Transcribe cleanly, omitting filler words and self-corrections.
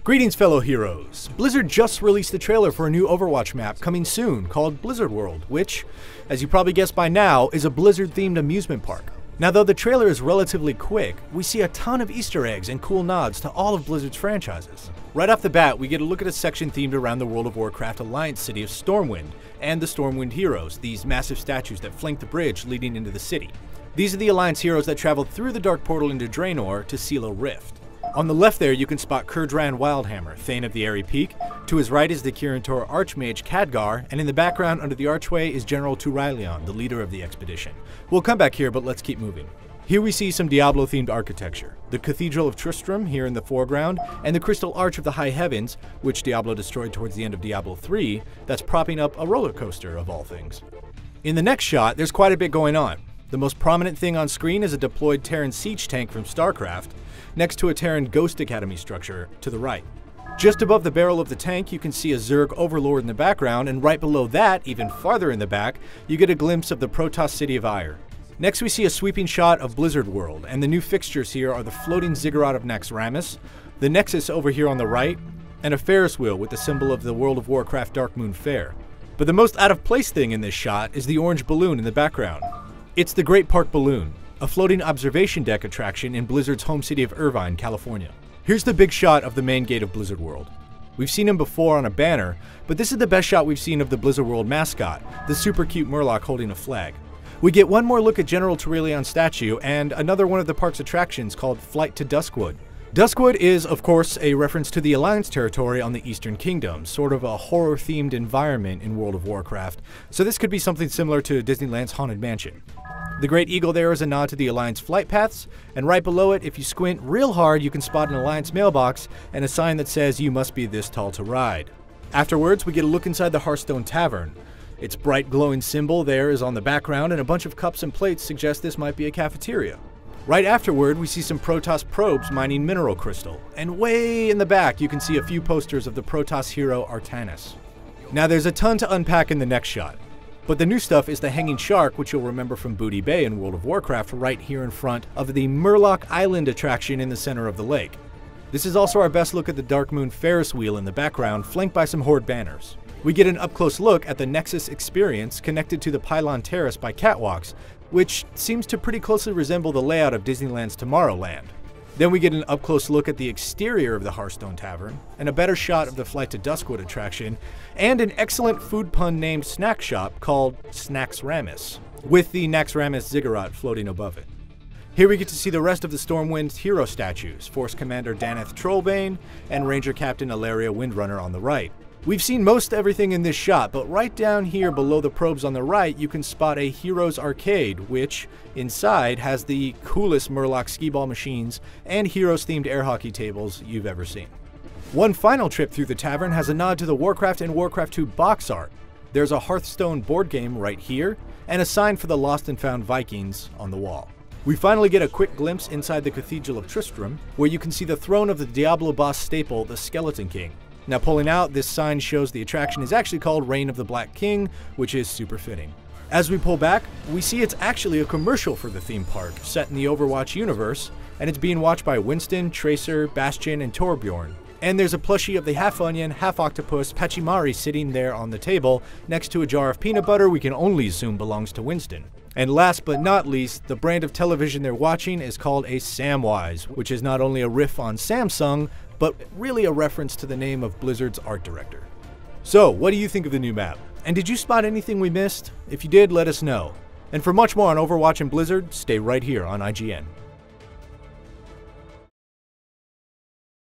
Greetings, fellow heroes! Blizzard just released the trailer for a new Overwatch map coming soon called Blizzard World, which, as you probably guessed by now, is a Blizzard-themed amusement park. Now, though the trailer is relatively quick, we see a ton of Easter eggs and cool nods to all of Blizzard's franchises. Right off the bat, we get a look at a section themed around the World of Warcraft Alliance city of Stormwind, and the Stormwind heroes, these massive statues that flank the bridge leading into the city. These are the Alliance heroes that traveled through the Dark Portal into Draenor to Silo Rift. On the left there, you can spot Kurdran Wildhammer, Thane of the Airy Peak. To his right is the Kirintor Archmage Khadgar, and in the background under the archway is General Turalion, the leader of the expedition. We'll come back here, but let's keep moving. Here we see some Diablo-themed architecture. The Cathedral of Tristram here in the foreground, and the Crystal Arch of the High Heavens, which Diablo destroyed towards the end of Diablo 3, that's propping up a roller coaster of all things. In the next shot, there's quite a bit going on. The most prominent thing on screen is a deployed Terran siege tank from StarCraft, next to a Terran Ghost Academy structure to the right. Just above the barrel of the tank, you can see a Zerg Overlord in the background, and right below that, even farther in the back, you get a glimpse of the Protoss city of Ire. Next we see a sweeping shot of Blizzard World, and the new fixtures here are the floating ziggurat of Naxxramas, the Nexus over here on the right, and a Ferris wheel with the symbol of the World of Warcraft Darkmoon Fair. But the most out-of-place thing in this shot is the orange balloon in the background. It's the Great Park Balloon, a floating observation deck attraction in Blizzard's home city of Irvine, California. Here's the big shot of the main gate of Blizzard World. We've seen him before on a banner, but this is the best shot we've seen of the Blizzard World mascot, the super cute Murloc holding a flag. We get one more look at General Turalion's statue and another one of the park's attractions called Flight to Duskwood. Duskwood is, of course, a reference to the Alliance territory on the Eastern Kingdom, sort of a horror-themed environment in World of Warcraft, so this could be something similar to Disneyland's Haunted Mansion. The Great Eagle there is a nod to the Alliance flight paths, and right below it, if you squint real hard, you can spot an Alliance mailbox and a sign that says you must be this tall to ride. Afterwards, we get a look inside the Hearthstone Tavern. Its bright glowing symbol there is on the background, and a bunch of cups and plates suggest this might be a cafeteria. Right afterward, we see some Protoss probes mining mineral crystal, and way in the back you can see a few posters of the Protoss hero Artanis. Now there's a ton to unpack in the next shot, but the new stuff is the Hanging Shark, which you'll remember from Booty Bay in World of Warcraft, right here in front of the Murloc Island attraction in the center of the lake. This is also our best look at the Darkmoon Ferris wheel in the background, flanked by some Horde banners. We get an up-close look at the Nexus experience connected to the Pylon Terrace by catwalks, which seems to pretty closely resemble the layout of Disneyland's Tomorrowland. Then we get an up-close look at the exterior of the Hearthstone Tavern, and a better shot of the Flight to Duskwood attraction, and an excellent food pun named snack shop called Snaxxramas, with the Naxxramas ziggurat floating above it. Here we get to see the rest of the Stormwind hero statues, Force Commander Daneth Trollbane, and Ranger Captain Ilaria Windrunner on the right. We've seen most everything in this shot, but right down here below the probes on the right, you can spot a Heroes Arcade, which, inside, has the coolest Murloc skee-ball machines and Heroes-themed air hockey tables you've ever seen. One final trip through the tavern has a nod to the Warcraft and Warcraft 2 box art. There's a Hearthstone board game right here, and a sign for the Lost and Found Vikings on the wall. We finally get a quick glimpse inside the Cathedral of Tristram, where you can see the throne of the Diablo boss staple, the Skeleton King. Now, pulling out, this sign shows the attraction is actually called Reign of the Black King, which is super fitting. As we pull back, we see it's actually a commercial for the theme park, set in the Overwatch universe, and it's being watched by Winston, Tracer, Bastion, and Torbjorn. And there's a plushie of the half-onion, half-octopus Pachimari sitting there on the table, next to a jar of peanut butter we can only assume belongs to Winston. And last but not least, the brand of television they're watching is called a Samwise, which is not only a riff on Samsung, but really a reference to the name of Blizzard's art director. So, what do you think of the new map? And did you spot anything we missed? If you did, let us know. And for much more on Overwatch and Blizzard, stay right here on IGN.